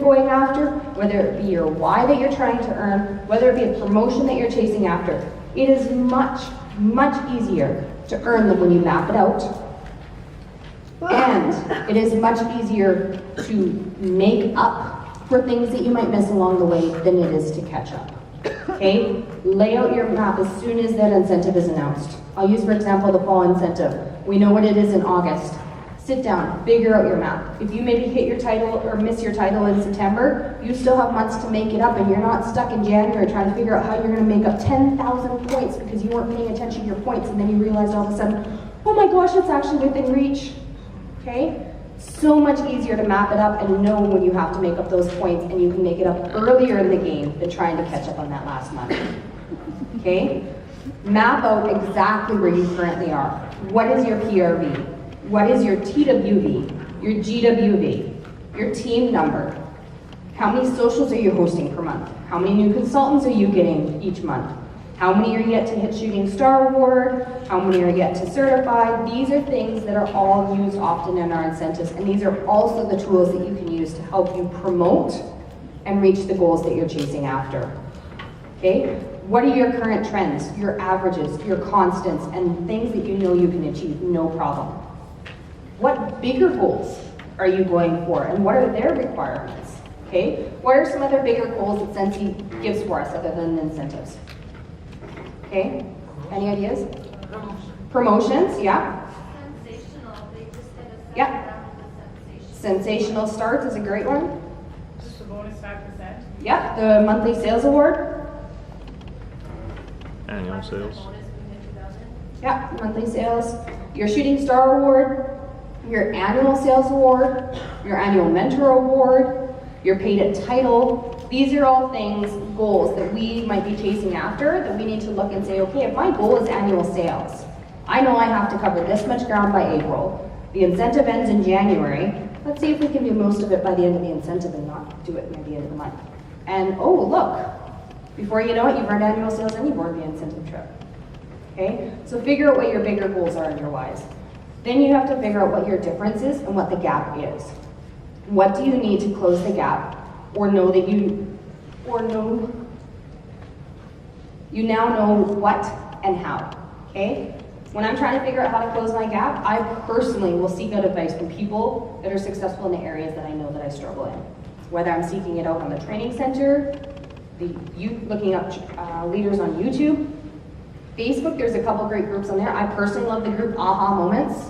going after, whether it be your why that you're trying to earn, whether it be a promotion that you're chasing after. It is much, much easier to earn them when you map it out. And it is much easier to make up for things that you might miss along the way than it is to catch up. Okay? Lay out your map as soon as that incentive is announced. I'll use, for example, the fall incentive. We know what it is in August. Sit down, figure out your map. If you maybe hit your title or miss your title in September, you still have months to make it up, and you're not stuck in January trying to figure out how you're going to make up 10,000 points because you weren't paying attention to your points, and then you realize all of a sudden, oh my gosh, it's actually within reach. Okay? So much easier to map it up and know when you have to make up those points, and you can make it up earlier in the game than trying to catch up on that last month. Okay? Map out exactly where you currently are. What is your PRV? What is your TWV, your GWV, your team number? How many socials are you hosting per month? How many new consultants are you getting each month? How many are yet to hit Shooting Star Award? How many are yet to certify? These are things that are all used often in our incentives, and these are also the tools that you can use to help you promote and reach the goals that you're chasing after. Okay? What are your current trends, your averages, your constants, and things that you know you can achieve no problem? What bigger goals are you going for, and what are their requirements? Okay? What are some other bigger goals that Scentsy gives for us other than incentives? Okay? Any ideas? Promotions, yeah. Sensational, they just did a Yeah. round of the Sensational Start is a great one. Just the bonus 5%. Yeah, the monthly sales award. Annual sales. bonus we hit 2,000. Yeah, monthly sales. Your Shooting Star Award, your annual sales award, your annual mentor award, your paid at title. These are all things, goals that we might be chasing after that we need to look and say, okay, if my goal is annual sales, I know I have to cover this much ground by April. The incentive ends in January. Let's see if we can do most of it by the end of the incentive and not do it near the end of the month. And oh, look, before you know it, you've earned annual sales and you've earned the incentive trip. Okay? So figure out what your bigger goals are and your whys. Then you have to figure out what your difference is and what the gap is. What do you need to close the gap, or know that you now know what and how, okay? When I'm trying to figure out how to close my gap, I personally will seek out advice from people that are successful in the areas that I know that I struggle in. Whether I'm seeking it out on the training center, looking up leaders on YouTube, Facebook, there's a couple great groups on there. I personally love the group Aha Moments.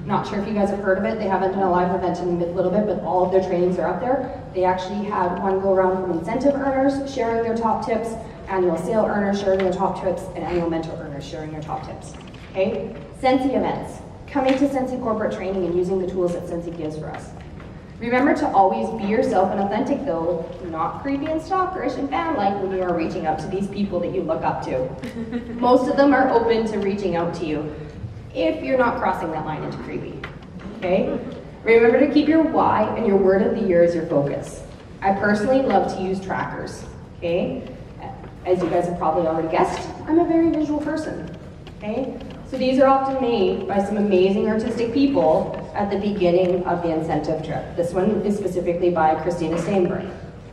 Not sure if you guys have heard of it. They haven't done a live event in a little bit, but all of their trainings are up there. They actually had one go around from incentive earners sharing their top tips, annual sale earners sharing their top tips, and annual mentor earners sharing their top tips. Okay? Scentsy events. Coming to Scentsy corporate training and using the tools that Scentsy gives for us. Remember to always be yourself and authentic though, not creepy and stalkerish and fan-like when you are reaching out to these people that you look up to. Most of them are open to reaching out to you if you're not crossing that line into creepy, okay? Remember to keep your why and your word of the year as your focus. I personally love to use trackers, okay? As you guys have probably already guessed, I'm a very visual person, okay? So these are often made by some amazing artistic people at the beginning of the incentive trip. This one is specifically by Christina Steinberg.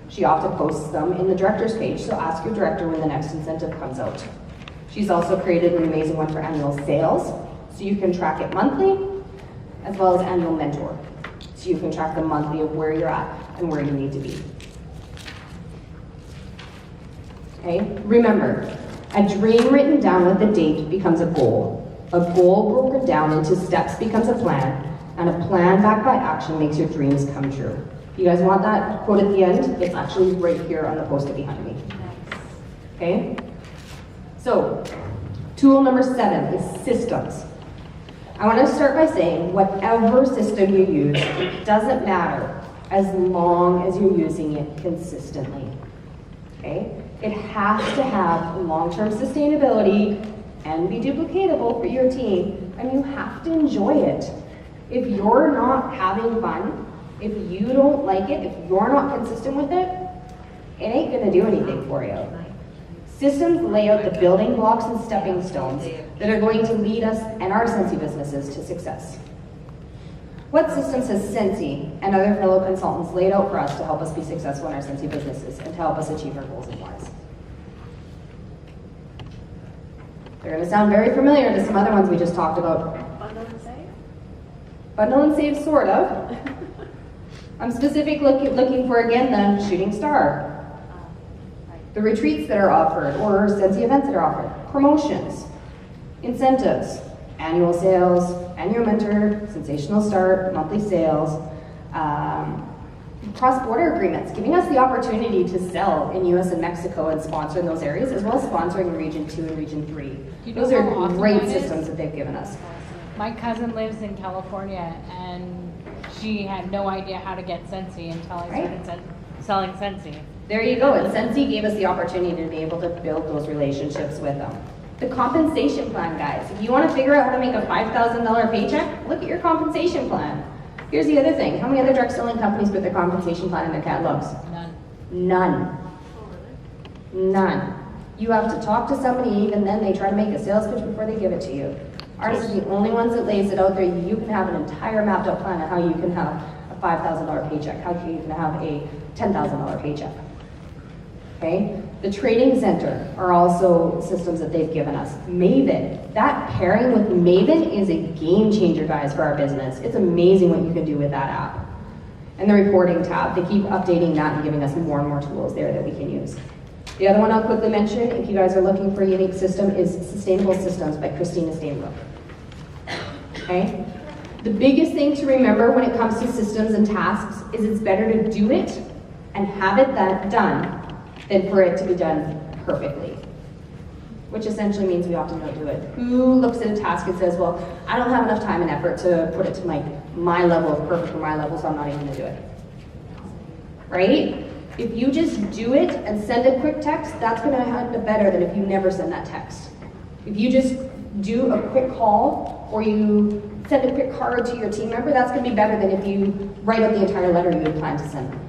She often posts them in the director's page, so ask your director when the next incentive comes out. She's also created an amazing one for annual sales, so you can track it monthly, as well as annual mentor. So you can track the monthly of where you're at and where you need to be. Okay, remember, a dream written down with a date becomes a goal. A goal broken down into steps becomes a plan, and a plan backed by action makes your dreams come true. You guys want that quote at the end? It's actually right here on the poster behind me. Okay? So, tool number 7 is systems. I want to start by saying whatever system you use, it doesn't matter as long as you're using it consistently. Okay? It has to have long-term sustainability and be duplicatable for your team, and you have to enjoy it. If you're not having fun, if you don't like it, if you're not consistent with it, it ain't gonna do anything for you. Systems lay out the building blocks and stepping stones that are going to lead us and our Scentsy businesses to success. What systems has Scentsy and other fellow consultants laid out for us to help us be successful in our Scentsy businesses and to help us achieve our goals and whys? They're going to sound very familiar to some other ones we just talked about. Bundle and save? Bundle and save, sort of. I'm specifically looking for, again, the shooting star. The retreats that are offered, or Scentsy events that are offered. Promotions, incentives, annual sales, annual mentor, sensational start, monthly sales, cross-border agreements, giving us the opportunity to sell in US and Mexico and sponsor in those areas, as well as sponsoring in Region 2 and Region 3. You know Those are how awesome great that is? systems that they've given us. My cousin lives in California, and she had no idea how to get Scentsy until I Right. started selling Scentsy. There you go, and Scentsy gave us the opportunity to be able to build those relationships with them. The compensation plan, guys. If you want to figure out how to make a $5,000 paycheck, look at your compensation plan. Here's the other thing. How many other direct selling companies put their compensation plan in their catalogs? None. None. None. You have to talk to somebody, even then they try to make a sales pitch before they give it to you. Ours is the only ones that lays it out there. You can have an entire mapped out plan of how you can have a $5,000 paycheck, how you can have a $10,000 paycheck. Okay? The Trading Center are also systems that they've given us. Maven, that pairing with Maven is a game changer, guys, for our business. It's amazing what you can do with that app. And the reporting tab, they keep updating that and giving us more and more tools there that we can use. The other one I'll quickly mention, if you guys are looking for a unique system, is Sustainable Systems by Christina Stainbrook. Okay? The biggest thing to remember when it comes to systems and tasks is it's better to do it and have it done than for it to be done perfectly. Which essentially means we often don't do it. Who looks at a task and says, well, I don't have enough time and effort to put it to my level of perfect or my level, so I'm not even gonna do it. Right? If you just do it and send a quick text, that's gonna end better than if you never send that text. If you just do a quick call or you send a quick card to your team member, that's gonna be better than if you write out the entire letter you had planned to send them.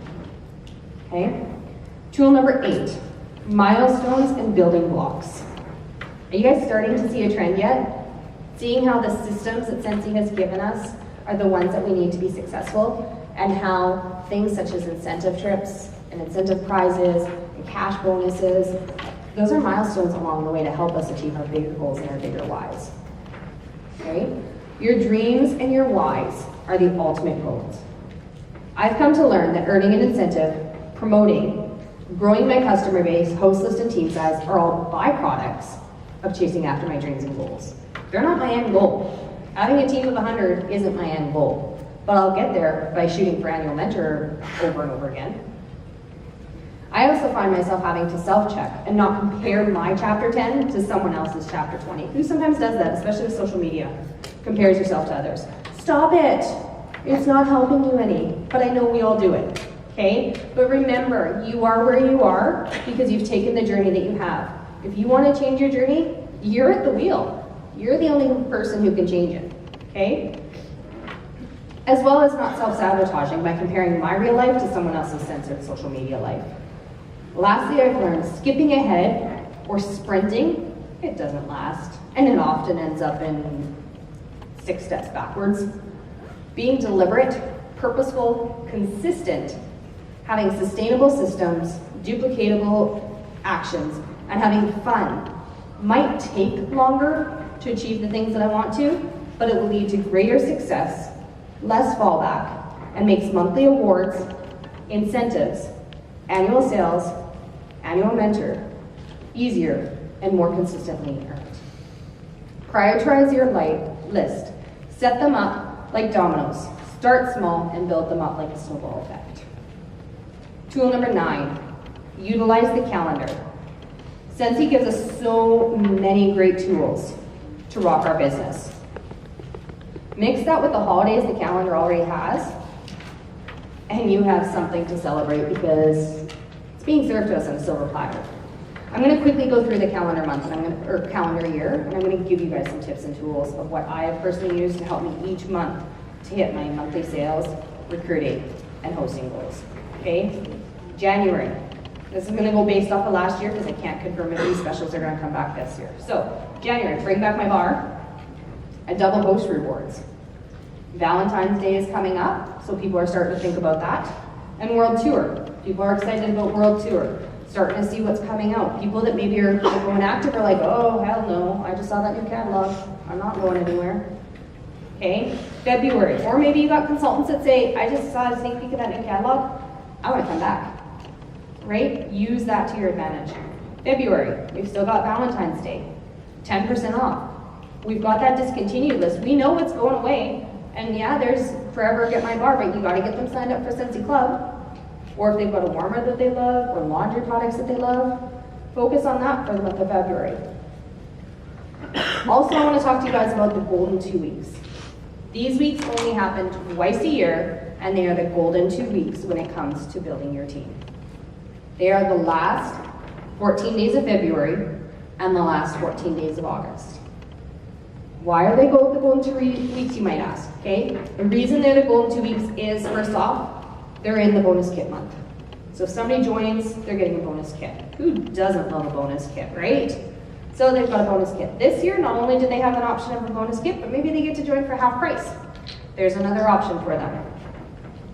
Okay? Tool number 8, milestones and building blocks. Are you guys starting to see a trend yet? Seeing how the systems that Scentsy has given us are the ones that we need to be successful, and how things such as incentive trips and incentive prizes and cash bonuses, those are milestones along the way to help us achieve our bigger goals and our bigger whys. Okay? Your dreams and your whys are the ultimate goals. I've come to learn that earning an incentive, promoting, growing my customer base, host list, and team size are all byproducts of chasing after my dreams and goals. They're not my end goal. Having a team of 100 isn't my end goal, but I'll get there by shooting for annual mentor over and over again. I also find myself having to self-check and not compare my chapter 10 to someone else's chapter 20. Who sometimes does that, especially with social media, compares yourself to others. Stop it. It's not helping you any, but I know we all do it. Okay? But remember, you are where you are because you've taken the journey that you have. If you want to change your journey, you're at the wheel. You're the only person who can change it. Okay? As well as not self-sabotaging by comparing my real life to someone else's censored social media life. Lastly, I've learned skipping ahead or sprinting, it doesn't last. And it often ends up in 6 steps backwards. Being deliberate, purposeful, consistent, having sustainable systems, duplicatable actions, and having fun might take longer to achieve the things that I want to, but it will lead to greater success, less fallback, and makes monthly awards, incentives, annual sales, annual mentor easier and more consistently earned. Prioritize your list. Set them up like dominoes. Start small and build them up like a snowball effect. Tool number 9, utilize the calendar. Scentsy gives us so many great tools to rock our business. Mix that with the holidays the calendar already has, and you have something to celebrate because it's being served to us on a silver platter. I'm going to quickly go through the calendar month, or calendar year, and I'm going to give you guys some tips and tools of what I have personally used to help me each month to hit my monthly sales, recruiting, and hosting goals. Okay? January. This is going to go based off of last year because I can't confirm if these specials are going to come back this year. So, January, bring back my bar and double host rewards. Valentine's Day is coming up, so people are starting to think about that. And WorldTour. People are excited about WorldTour. Starting to see what's coming out. People that maybe are going active are like, oh, hell no, I just saw that new catalog. I'm not going anywhere. Okay, February. Or maybe you got consultants that say, I just saw a sneak peek of that new catalog. I want to come back. Right? Use that to your advantage. February, we've still got Valentine's Day. 10% off. We've got that discontinued list. We know what's going away. And yeah, there's Forever Get My Bar, but you got to get them signed up for Scentsy Club. Or if they've got a warmer that they love, or laundry products that they love, focus on that for the month of February. Also, I want to talk to you guys about the golden 2 weeks. These weeks only happen twice a year, and they are the golden 2 weeks when it comes to building your team. They are the last 14 days of February and the last 14 days of August. Why are they the golden 2 weeks, you might ask, okay? The reason they're the golden 2 weeks is, first off, they're in the bonus kit month. So if somebody joins, they're getting a bonus kit. Who doesn't love a bonus kit, right? So they've got a bonus kit. This year, not only do they have an option of a bonus kit, but maybe they get to join for half price. There's another option for them.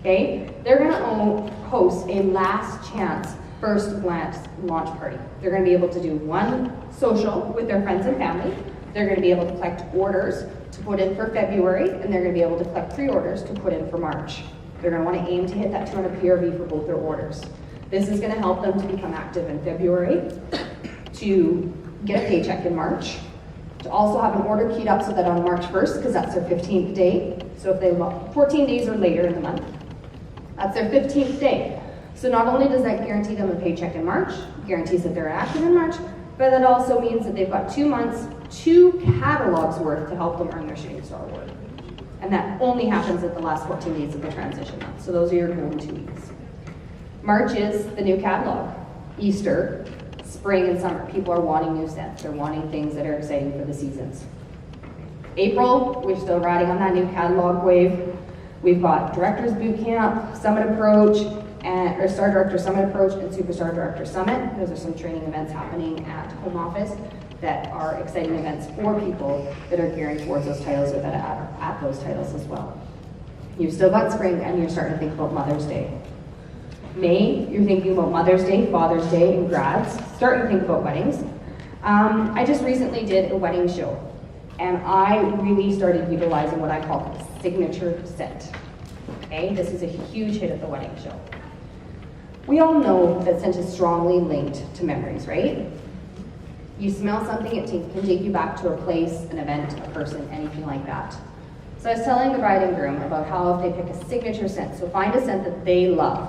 Okay? They're gonna host a last chance first glance launch party. They're gonna be able to do one social with their friends and family. They're gonna be able to collect orders to put in for February, and they're gonna be able to collect pre-orders to put in for March. They're going to want to aim to hit that 200 PRV for both their orders. This is going to help them to become active in February, to get a paycheck in March, to also have an order keyed up so that on March 1st, because that's their 15th day, so if they want 14 days or later in the month, that's their 15th day. So not only does that guarantee them a paycheck in March, guarantees that they're active in March, but that also means that they've got 2 months, 2 catalogs worth to help them earn their Shooting Star Award. And that only happens at the last 14 days of the transition month. So those are your golden 2 weeks. March is the new catalog. Easter, spring and summer. People are wanting new scents. They're wanting things that are exciting for the seasons. April, we're still riding on that new catalog wave. We've got Directors Boot Camp, Summit Approach, or Star Director Summit Approach and Superstar Director Summit. Those are some training events happening at home office that are exciting events for people that are gearing towards those titles or that are at those titles as well. You've still got spring and you're starting to think about Mother's Day. May, you're thinking about Mother's Day, Father's Day, and grads, starting to think about weddings. I just recently did a wedding show, and I really started utilizing what I call a signature scent. Okay, this is a huge hit at the wedding show. We all know that scent is strongly linked to memories, right? You smell something, it can take you back to a place, an event, a person, anything like that. So I was telling the bride and groom about how if they pick a signature scent, so find a scent that they love.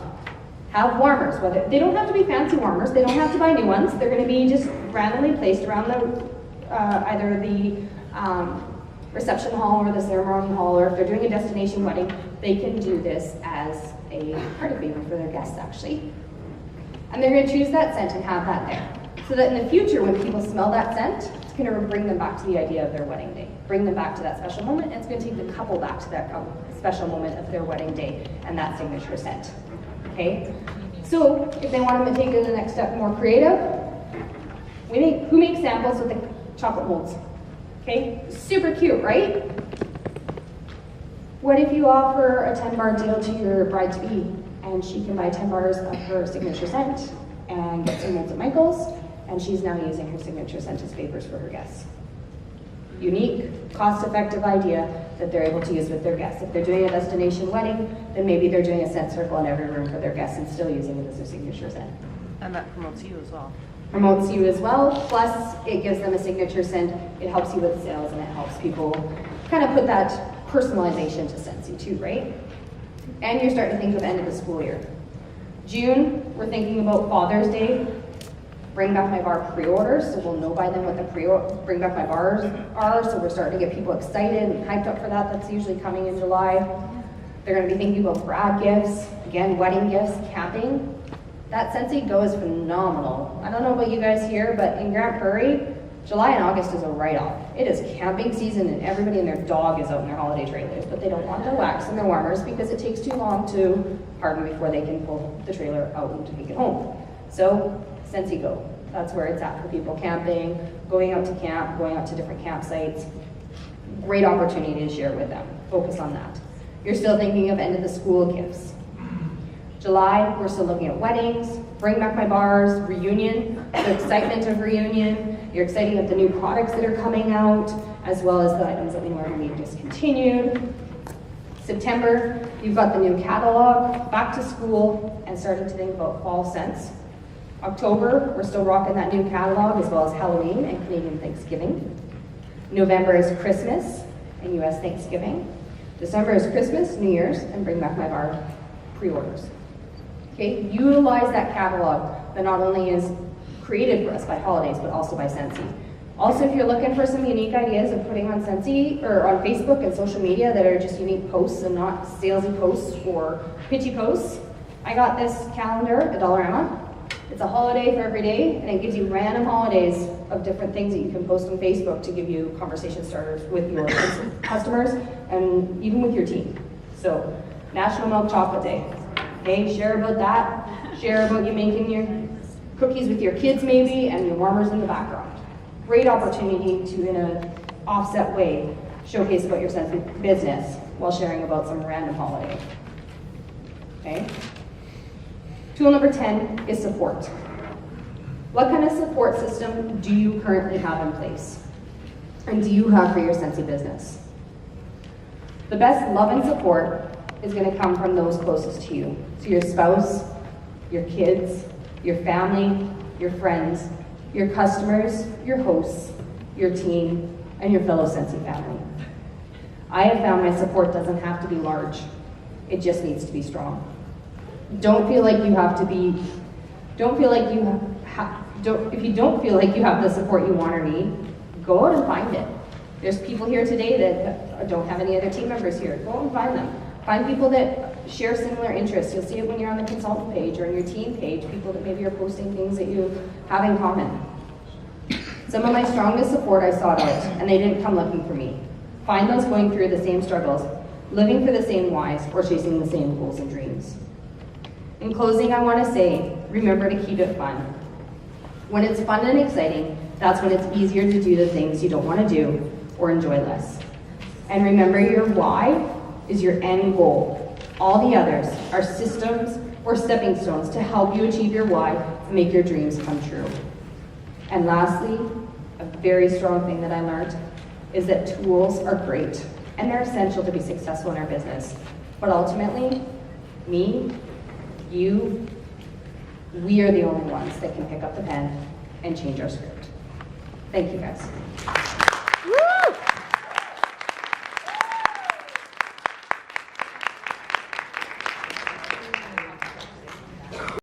Have warmers, whether they don't have to be fancy warmers, they don't have to buy new ones, they're going to be just randomly placed around the either the reception hall or the ceremony hall, or if they're doing a destination wedding, they can do this as a party favor for their guests actually. And they're going to choose that scent and have that there. So that in the future, when people smell that scent, it's going to bring them back to the idea of their wedding day. Bring them back to that special moment, and it's going to take the couple back to that special moment of their wedding day and that signature scent. Okay? So if they want to take it to the next step more creative, who makes samples with the chocolate molds? Okay? Super cute, right? What if you offer a 10-bar deal to your bride-to-be, and she can buy 10 bars of her signature scent and get some molds at Michael's, and she's now using her signature scent as favors for her guests. Unique, cost-effective idea that they're able to use with their guests. If they're doing a destination wedding, then maybe they're doing a scent circle in every room for their guests and still using it as their signature scent. And that promotes you as well. Promotes you as well, plus it gives them a signature scent, it helps you with sales, and it helps people kind of put that personalization to Scentsy too, right? And you're starting to think of the end of the school year. June, we're thinking about Father's Day. Bring Back My Bar pre-orders, so we'll know by then what the Bring Back My Bars are, so we're starting to get people excited and hyped up for that. That's usually coming in July. They're going to be thinking about grad gifts, again, wedding gifts, camping. That Scentsy Go is phenomenal. I don't know about you guys here, but in Grand Prairie, July and August is a write-off. It is camping season and everybody and their dog is out in their holiday trailers, but they don't want their wax and their warmers because it takes too long to harden before they can pull the trailer out and take it home. So, Scentsy Go. That's where it's at for people camping, going out to camp, going out to different campsites. Great opportunity to share with them. Focus on that. You're still thinking of end of the school gifts. July, we're still looking at weddings, bring back my bars, reunion, the excitement of reunion. You're excited at the new products that are coming out, as well as the items that we know are being discontinued. September, you've got the new catalog, back to school, and starting to think about fall scents. October, we're still rocking that new catalog, as well as Halloween and Canadian Thanksgiving. November is Christmas and US Thanksgiving. December is Christmas, New Year's, and bring back my bar pre-orders. Okay, utilize that catalog that not only is created for us by holidays, but also by Scentsy. Also, if you're looking for some unique ideas of putting on Scentsy or on Facebook and social media that are just unique posts and not salesy posts or pitchy posts, I got this calendar at Dollarama. It's a holiday for every day, and it gives you random holidays of different things that you can post on Facebook to give you conversation starters with your customers and even with your team. So, National Milk Chocolate Day. Okay, share about that. Share about you making your cookies with your kids maybe, and your warmers in the background. Great opportunity to, in an offset way, showcase about your sense of business while sharing about some random holiday. Okay? Tool number 10 is support. What kind of support system do you currently have in place? And do you have for your Scentsy business? The best love and support is going to come from those closest to you. So your spouse, your kids, your family, your friends, your customers, your hosts, your team, and your fellow Scentsy family. I have found my support doesn't have to be large. It just needs to be strong. Don't feel like you have to be, don't feel like you have, if you don't feel like you have the support you want or need, go out and find it. There's people here today that don't have any other team members here. Go out and find them. Find people that share similar interests. You'll see it when you're on the consultant page or on your team page, people that maybe are posting things that you have in common. Some of my strongest support I sought out, and they didn't come looking for me. Find those going through the same struggles, living for the same whys, or chasing the same goals and dreams. In closing, I want to say, remember to keep it fun. When it's fun and exciting, that's when it's easier to do the things you don't want to do or enjoy less. And remember, your why is your end goal. All the others are systems or stepping stones to help you achieve your why and make your dreams come true. And lastly, a very strong thing that I learned is that tools are great and they're essential to be successful in our business. But ultimately, me, you, we are the only ones that can pick up the pen and change our script. Thank you guys.